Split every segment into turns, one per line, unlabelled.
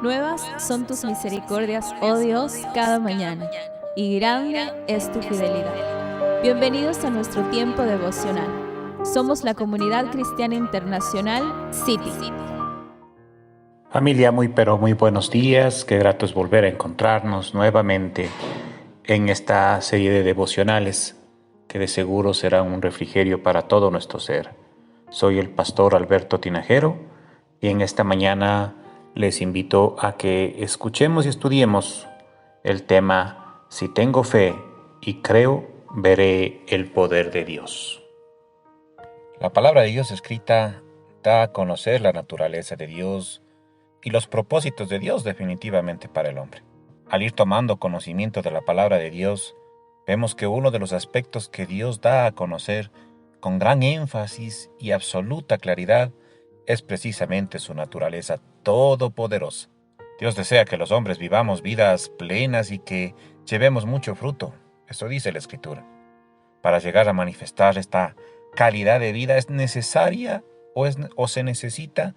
Nuevas son tus misericordias, oh Dios, cada mañana, y grande es tu fidelidad. Bienvenidos a nuestro tiempo devocional. Somos la Comunidad Cristiana Internacional City.
Familia, pero muy buenos días. Qué grato es volver a encontrarnos nuevamente en esta serie de devocionales que de seguro será un refrigerio para todo nuestro ser. Soy el pastor Alberto Tinajero y en esta mañana les invito a que escuchemos y estudiemos el tema Si tengo fe y creo, veré el poder de Dios. La palabra de Dios escrita da a conocer la naturaleza de Dios y los propósitos de Dios definitivamente para el hombre. Al ir tomando conocimiento de la palabra de Dios, vemos que uno de los aspectos que Dios da a conocer con gran énfasis y absoluta claridad es precisamente su naturaleza todopoderosa. Dios desea que los hombres vivamos vidas plenas y que llevemos mucho fruto. Eso dice la Escritura. Para llegar a manifestar esta calidad de vida es necesaria o se necesita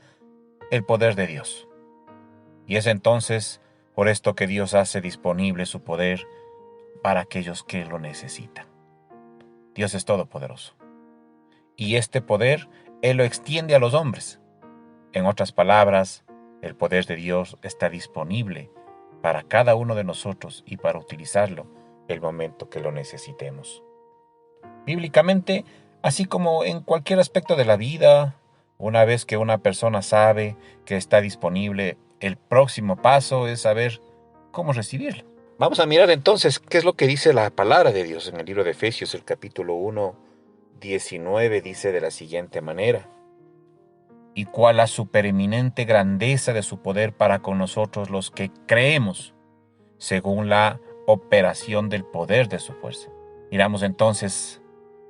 el poder de Dios. Y es entonces por esto que Dios hace disponible su poder para aquellos que lo necesitan. Dios es todopoderoso. Y este poder Él lo extiende a los hombres. En otras palabras, el poder de Dios está disponible para cada uno de nosotros y para utilizarlo el momento que lo necesitemos. Bíblicamente, así como en cualquier aspecto de la vida, una vez que una persona sabe que está disponible, el próximo paso es saber cómo recibirlo. Vamos a mirar entonces qué es lo que dice la palabra de Dios en el libro de Efesios, el capítulo 1, 19, dice de la siguiente manera: y cuál la supereminente grandeza de su poder para con nosotros los que creemos, según la operación del poder de su fuerza. Miramos entonces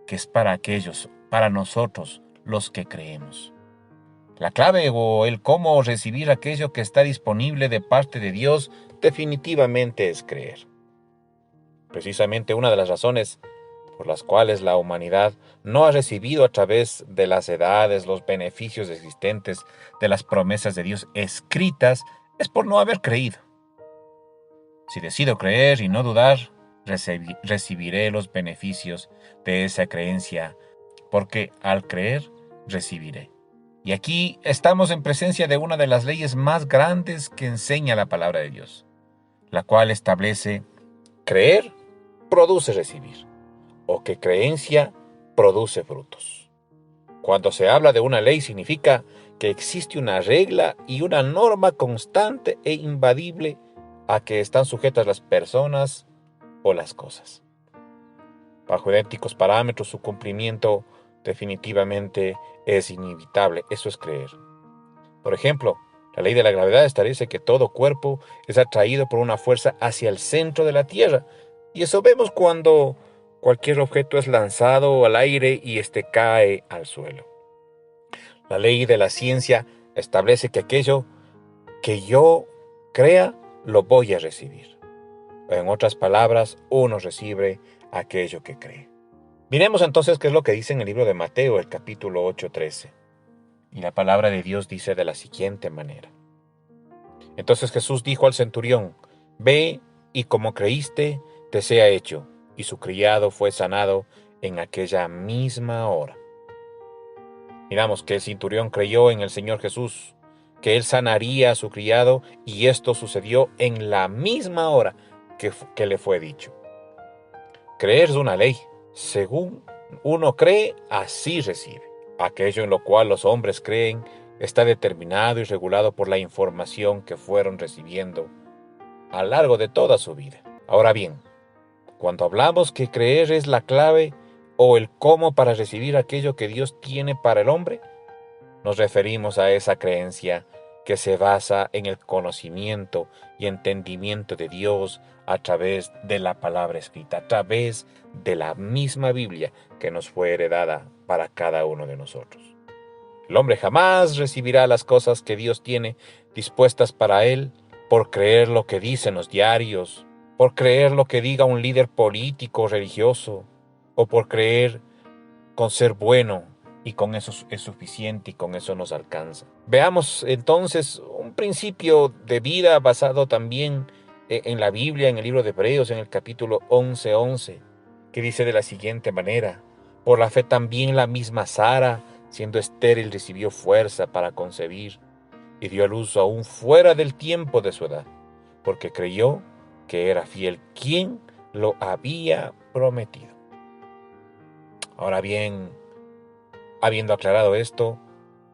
que es para nosotros los que creemos. La clave o el cómo recibir aquello que está disponible de parte de Dios definitivamente es creer. Precisamente una de las razones por las cuales la humanidad no ha recibido a través de las edades los beneficios existentes de las promesas de Dios escritas es por no haber creído. Si decido creer y no dudar, recibiré los beneficios de esa creencia, porque al creer, recibiré. Y aquí estamos en presencia de una de las leyes más grandes que enseña la palabra de Dios, la cual establece: creer produce recibir, o que creencia produce frutos. Cuando se habla de una ley significa que existe una regla y una norma constante e invadible a que están sujetas las personas o las cosas. Bajo idénticos parámetros, su cumplimiento definitivamente es inevitable. Eso es creer. Por ejemplo, la ley de la gravedad establece que todo cuerpo es atraído por una fuerza hacia el centro de la Tierra. Y eso vemos cuando cualquier objeto es lanzado al aire y éste cae al suelo. La ley de la ciencia establece que aquello que yo crea, lo voy a recibir. En otras palabras, uno recibe aquello que cree. Miremos entonces qué es lo que dice en el libro de Mateo, el capítulo 8:13. Y la palabra de Dios dice de la siguiente manera: entonces Jesús dijo al centurión: ve y como creíste, te sea hecho. Y su criado fue sanado en aquella misma hora. Miramos que el centurión creyó en el Señor Jesús, que Él sanaría a su criado, y esto sucedió en la misma hora que le fue dicho. Creer es una ley. Según uno cree, así recibe. Aquello en lo cual los hombres creen está determinado y regulado por la información que fueron recibiendo a lo largo de toda su vida. Ahora bien, cuando hablamos que creer es la clave o el cómo para recibir aquello que Dios tiene para el hombre, nos referimos a esa creencia que se basa en el conocimiento y entendimiento de Dios a través de la palabra escrita, a través de la misma Biblia que nos fue heredada para cada uno de nosotros. El hombre jamás recibirá las cosas que Dios tiene dispuestas para él por creer lo que dicen los diarios, por creer lo que diga un líder político o religioso, o por creer con ser bueno y con eso es suficiente y con eso nos alcanza. Veamos entonces un principio de vida basado también en la Biblia, en el libro de Hebreos, en el capítulo 11:11, que dice de la siguiente manera: por la fe también la misma Sara, siendo estéril, recibió fuerza para concebir y dio a luz aún fuera del tiempo de su edad, porque creyó que era fiel quien lo había prometido. Ahora bien, habiendo aclarado esto,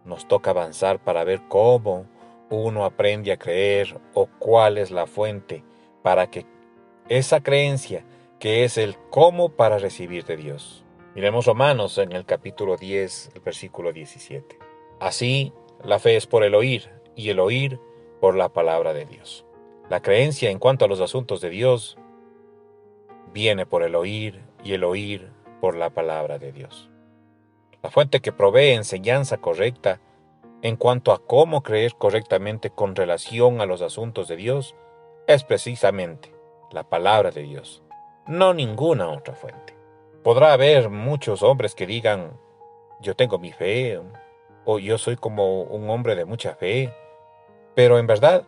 nos toca avanzar para ver cómo uno aprende a creer o cuál es la fuente para que esa creencia, que es el cómo para recibir de Dios. Miremos Romanos en el capítulo 10, el versículo 17. Así, la fe es por el oír, y el oír por la palabra de Dios. La creencia en cuanto a los asuntos de Dios viene por el oír, y el oír por la palabra de Dios. La fuente que provee enseñanza correcta en cuanto a cómo creer correctamente con relación a los asuntos de Dios es precisamente la palabra de Dios, no ninguna otra fuente. Podrá haber muchos hombres que digan: yo tengo mi fe, o yo soy como un hombre de mucha fe, pero en verdad,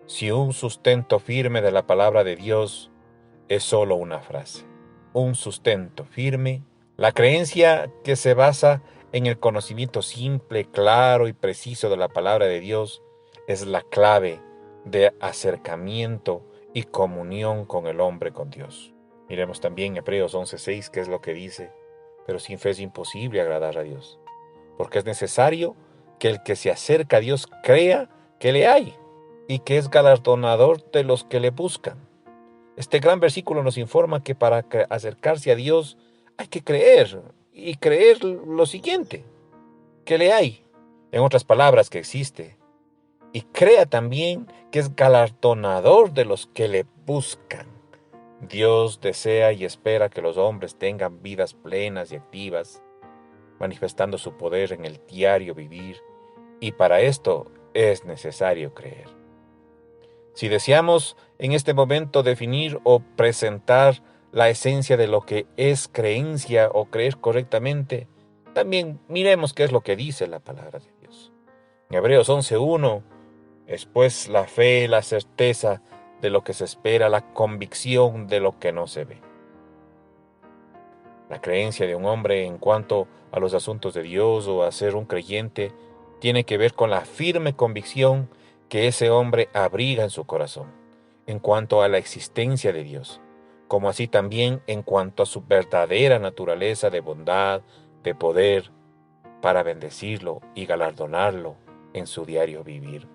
si un sustento firme de la palabra de Dios es solo una frase, un sustento firme, la creencia que se basa en el conocimiento simple, claro y preciso de la palabra de Dios es la clave de acercamiento y comunión con el hombre, con Dios. Miremos también Hebreos 11:6, que es lo que dice: pero sin fe es imposible agradar a Dios, porque es necesario que el que se acerca a Dios crea que le hay y que es galardonador de los que le buscan. Este gran versículo nos informa que para acercarse a Dios hay que creer, y creer lo siguiente: que le hay, en otras palabras, que existe, y crea también que es galardonador de los que le buscan. Dios desea y espera que los hombres tengan vidas plenas y activas, manifestando su poder en el diario vivir, y para esto es necesario creer. Si deseamos en este momento definir o presentar la esencia de lo que es creencia o creer correctamente, también miremos qué es lo que dice la palabra de Dios. En Hebreos 11:1 es pues la fe, la certeza de lo que se espera, la convicción de lo que no se ve. La creencia de un hombre en cuanto a los asuntos de Dios o a ser un creyente tiene que ver con la firme convicción que ese hombre abriga en su corazón en cuanto a la existencia de Dios, como así también en cuanto a su verdadera naturaleza de bondad, de poder, para bendecirlo y galardonarlo en su diario vivir.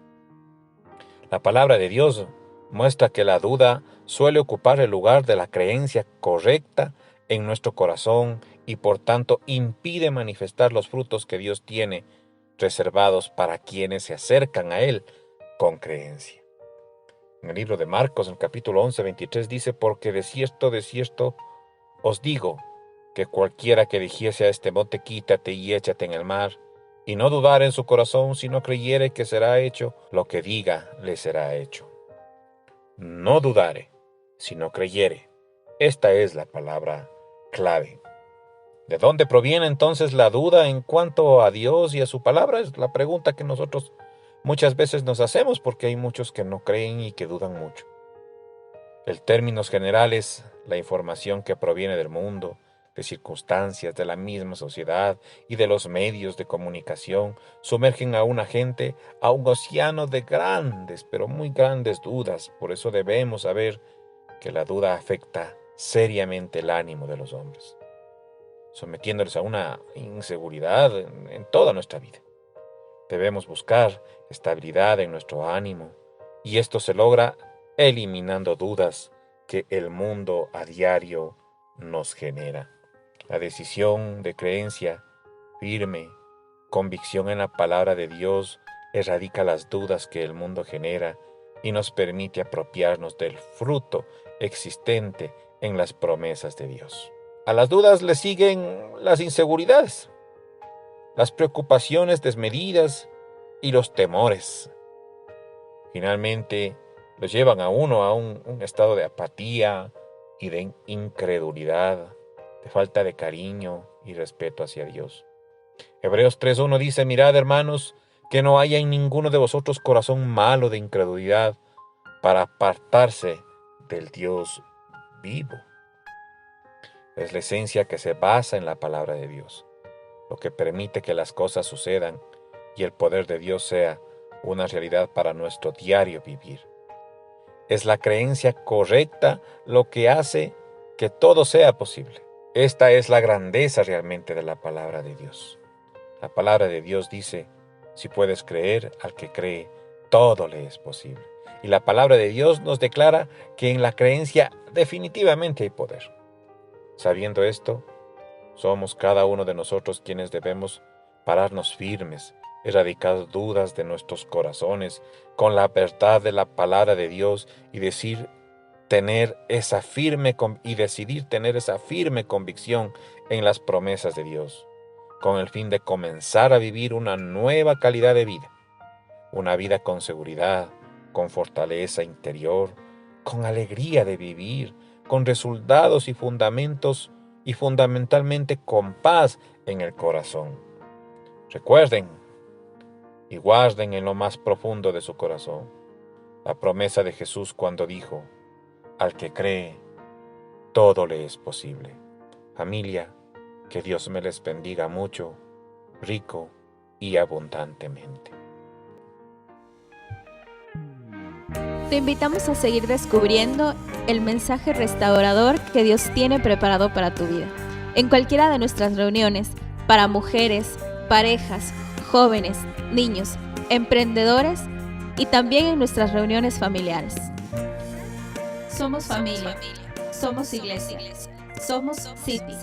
La palabra de Dios muestra que la duda suele ocupar el lugar de la creencia correcta en nuestro corazón y por tanto impide manifestar los frutos que Dios tiene reservados para quienes se acercan a Él con creencia. En el libro de Marcos, en el capítulo 11:23 dice: porque de cierto os digo, que cualquiera que dijese a este monte: quítate y échate en el mar, y no dudare en su corazón, sino creyere que será hecho lo que diga, le será hecho. No dudare, sino creyere. Esta es la palabra clave. ¿De dónde proviene entonces la duda en cuanto a Dios y a su palabra? Es la pregunta que nosotros muchas veces nos hacemos, porque hay muchos que no creen y que dudan mucho. En términos generales, la información que proviene del mundo, de circunstancias, de la misma sociedad y de los medios de comunicación, sumergen a una gente a un océano de grandes, pero muy grandes dudas. Por eso debemos saber que la duda afecta seriamente el ánimo de los hombres, sometiéndoles a una inseguridad en toda nuestra vida. Debemos buscar estabilidad en nuestro ánimo, y esto se logra eliminando dudas que el mundo a diario nos genera. La decisión de creencia firme, convicción en la palabra de Dios, erradica las dudas que el mundo genera y nos permite apropiarnos del fruto existente en las promesas de Dios. A las dudas le siguen las inseguridades, las preocupaciones desmedidas y los temores. Finalmente, los llevan a uno a un estado de apatía y de incredulidad, de falta de cariño y respeto hacia Dios. Hebreos 3:1 dice: mirad, hermanos, que no haya en ninguno de vosotros corazón malo de incredulidad para apartarse del Dios vivo. Es la esencia que se basa en la palabra de Dios, lo que permite que las cosas sucedan y el poder de Dios sea una realidad para nuestro diario vivir. Es la creencia correcta lo que hace que todo sea posible. Esta es la grandeza realmente de la palabra de Dios. La palabra de Dios dice: si puedes creer, al que cree, todo le es posible. Y la palabra de Dios nos declara que en la creencia definitivamente hay poder. Sabiendo esto, somos cada uno de nosotros quienes debemos pararnos firmes, erradicar dudas de nuestros corazones con la verdad de la palabra de Dios y decidir tener esa firme convicción en las promesas de Dios, con el fin de comenzar a vivir una nueva calidad de vida, una vida con seguridad, con fortaleza interior, con alegría de vivir, con resultados y fundamentos, y fundamentalmente con paz en el corazón. Recuerden y guarden en lo más profundo de su corazón la promesa de Jesús cuando dijo: al que cree, todo le es posible. Familia, que Dios me les bendiga mucho, rico y abundantemente.
Te invitamos a seguir descubriendo el mensaje restaurador que Dios tiene preparado para tu vida. En cualquiera de nuestras reuniones, para mujeres, parejas, jóvenes, niños, emprendedores y también en nuestras reuniones familiares. Somos familia, somos iglesia, somos City.